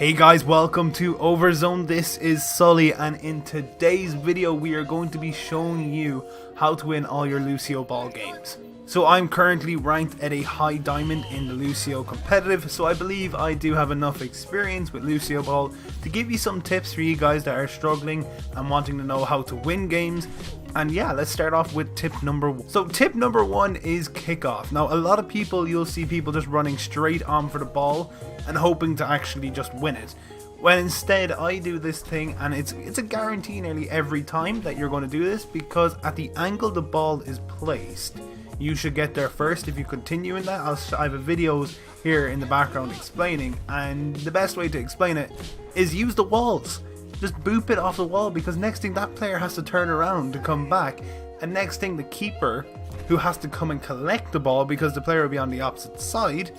Hey guys, welcome to OverZone. This is Sully, and in today's video we are going to be showing you how to win all your LUCIOBALL games. So I'm currently ranked at a high diamond in the Lucio competitive, so I believe I do have enough experience with LUCIOBALL to give you some tips for you guys that are struggling and wanting to know how to win games. And yeah, let's start off with tip number one. So tip number one is kickoff. Now a lot of people, you'll see people just running straight on for the ball and hoping to actually just win it. When instead I do this thing, and it's a guarantee nearly every time that you're going to do this, because at the angle the ball is placed, you should get there first. If you continue in that, I have videos here in the background explaining, and the best way to explain it is use the walls. Just boop it off the wall, because next thing that player has to turn around to come back, and next thing the keeper, who has to come and collect the ball because the player will be on the opposite side,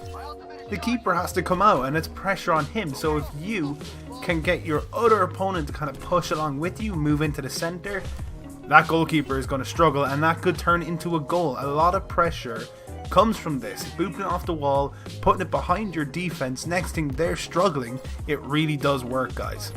the keeper has to come out and it's pressure on him. So if you can get your other opponent to kind of push along with you, move into the center, that goalkeeper is going to struggle, and that could turn into a goal. A lot of pressure comes from this, booping it off the wall, putting it behind your defense. Next thing they're struggling, it really does work, guys.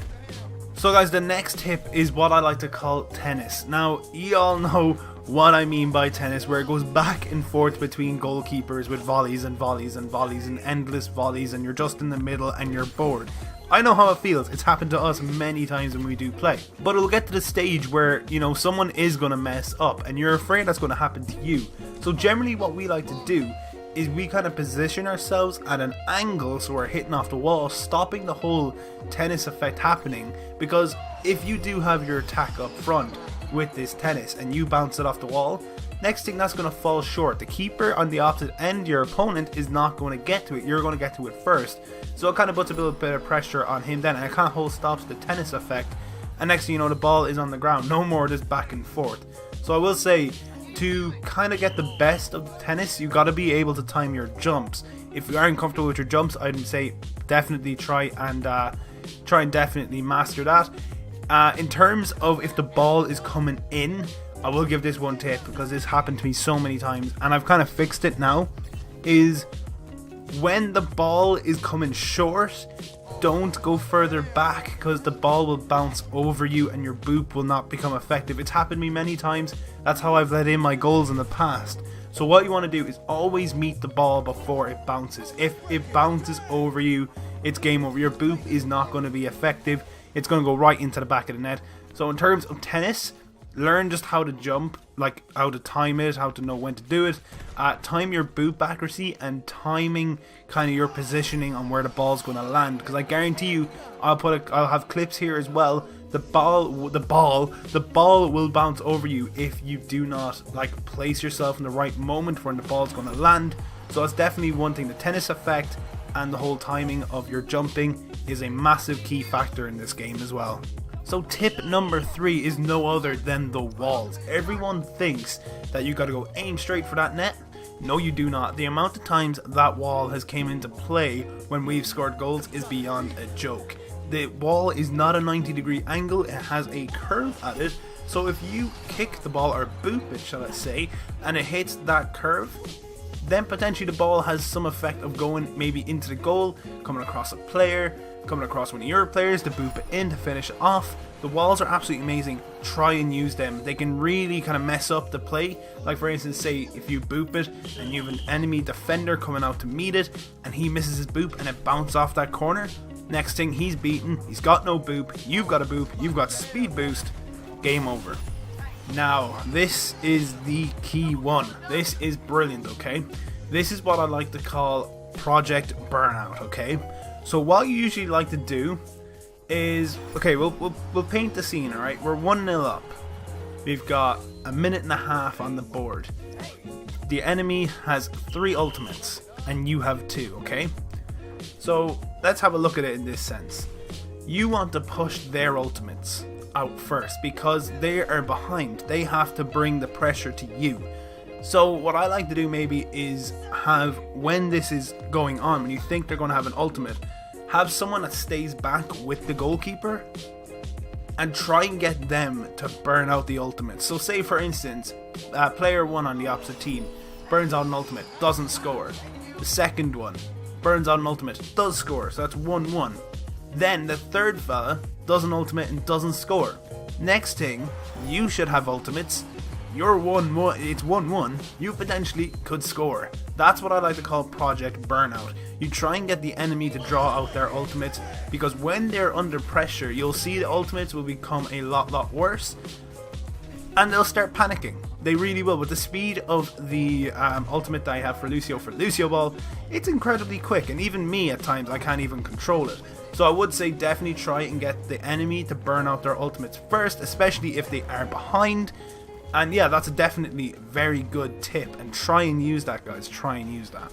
So guys, the next tip is what I like to call tennis. Now, you all know what I mean by tennis, where it goes back and forth between goalkeepers with volleys and volleys and volleys and endless volleys, and you're just in the middle and you're bored. I know how it feels. It's happened to us many times when we do play. But it'll get to the stage where, you know, someone is going to mess up and you're afraid that's going to happen to you. So generally what we like to do is we kind of position ourselves at an angle so we're hitting off the wall, stopping the whole tennis effect happening. Because if you do have your attack up front with this tennis and you bounce it off the wall, next thing that's going to fall short. The keeper on the opposite end, your opponent, is not going to get to it. You're going to get to it first. So it kind of puts a little bit of pressure on him then, and it kind of whole stops the tennis effect. And next thing you know, the ball is on the ground. No more just back and forth. So I will say, to kind of get the best of the tennis, you got to be able to time your jumps. If you aren't comfortable with your jumps, I'd say definitely try and definitely master that. In terms of if the ball is coming in, I will give this one tip because this happened to me so many times and I've kind of fixed it now, is when the ball is coming short, don't go further back, because the ball will bounce over you and your boop will not become effective. It's happened to me many times. That's how I've let in my goals in the past. So what you want to do is always meet the ball before it bounces. If it bounces over you, it's game over. Your boop is not going to be effective. It's going to go right into the back of the net. So in terms of tennis, learn just how to jump, like how to time it, how to know when to do it. Time your boop accuracy and timing kind of your positioning on where the ball's going to land, because I guarantee you, I'll have clips here as well. The ball will bounce over you if you do not like place yourself in the right moment when the ball's going to land. So that's definitely one thing. The tennis effect and the whole timing of your jumping is a massive key factor in this game as well. So tip number 3 is no other than the walls. Everyone thinks that you gotta go aim straight for that net. No, you do not. The amount of times that wall has came into play when we've scored goals is beyond a joke. The wall is not a 90-degree angle, it has a curve at it. So if you kick the ball, or boop it shall I say, and it hits that curve, then potentially the ball has some effect of going maybe into the goal, coming across a player, coming across one of your players to boop it in to finish it off. The walls are absolutely amazing. Try and use them. They can really kind of mess up the play. Like for instance, say if you boop it and you have an enemy defender coming out to meet it and he misses his boop and it bounces off that corner, next thing he's beaten, he's got no boop, you've got a boop, you've got speed boost, game over. Now this is the key one. This is brilliant, okay? This is what I like to call Project Burnout, okay? So what you usually like to do is, okay, we'll paint the scene, alright? We're 1-0 up. We've got a minute and a half on the board. The enemy has 3 ultimates and you have 2, okay? So let's have a look at it in this sense. You want to push their ultimates out first because they are behind. They have to bring the pressure to you. So what I like to do maybe is have, when this is going on, when you think they're going to have an ultimate, have someone that stays back with the goalkeeper and try and get them to burn out the ultimate. So say for instance, player 1 on the opposite team burns out an ultimate, doesn't score. The second one burns out an ultimate, does score, so that's 1-1. Then the third fella does an ultimate and doesn't score. Next thing, you should have ultimates. You're 1-1, it's 1-1, you potentially could score. That's what I like to call Project Burnout. You try and get the enemy to draw out their ultimates, because when they're under pressure, you'll see the ultimates will become a lot worse, and they'll start panicking. They really will. With the speed of the ultimate that I have for LUCIOBALL, it's incredibly quick, and even me at times, I can't even control it. So I would say definitely try and get the enemy to burn out their ultimates first, especially if they are behind. And yeah, that's a definitely very good tip, and try and use that, guys, try and use that.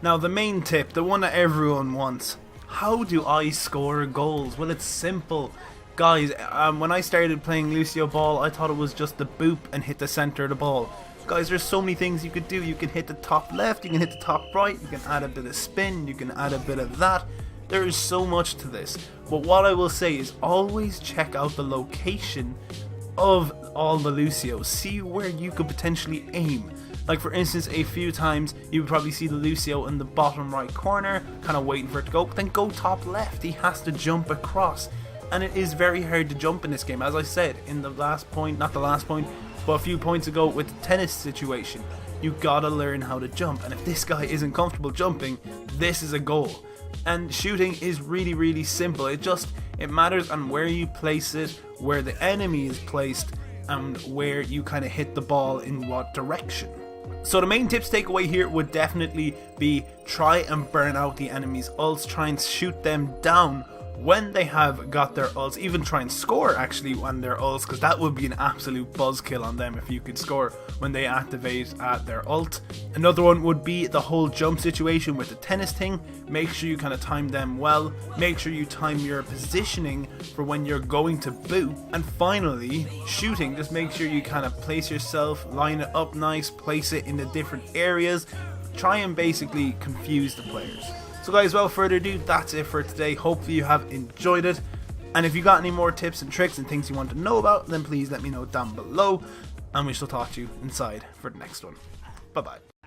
Now the main tip, the one that everyone wants, how do I score goals? Well, it's simple. Guys, when I started playing LUCIOBALL, I thought it was just the boop and hit the center of the ball. Guys, there's so many things you could do. You can hit the top left, you can hit the top right, you can add a bit of spin, you can add a bit of that. There is so much to this. But what I will say is always check out the location of all the Lucios. See where you could potentially aim. Like for instance, a few times you would probably see the Lucio in the bottom right corner, kind of waiting for it to go, but then go top left. He has to jump across. And it is very hard to jump in this game. As I said in the last point, not the last point, but a few points ago with the tennis situation, you gotta learn how to jump. And if this guy isn't comfortable jumping, this is a goal. And shooting is really simple. It matters on where you place it, where the enemy is placed, and where you kind of hit the ball in what direction. So the main tips takeaway here would definitely be try and burn out the enemy's ults, try and shoot them down when they have got their ults, even try and score actually on their ults, because that would be an absolute buzzkill on them if you could score when they activate their ult. Another one would be the whole jump situation with the tennis thing. Make sure you kind of time them well, make sure you time your positioning for when you're going to boot. And finally, shooting, just make sure you kind of place yourself, line it up nice, place it in the different areas, try and basically confuse the players. So guys, without further ado, that's it for today. Hopefully you have enjoyed it. And if you got any more tips and tricks and things you want to know about, then please let me know down below. And we shall talk to you inside for the next one. Bye bye.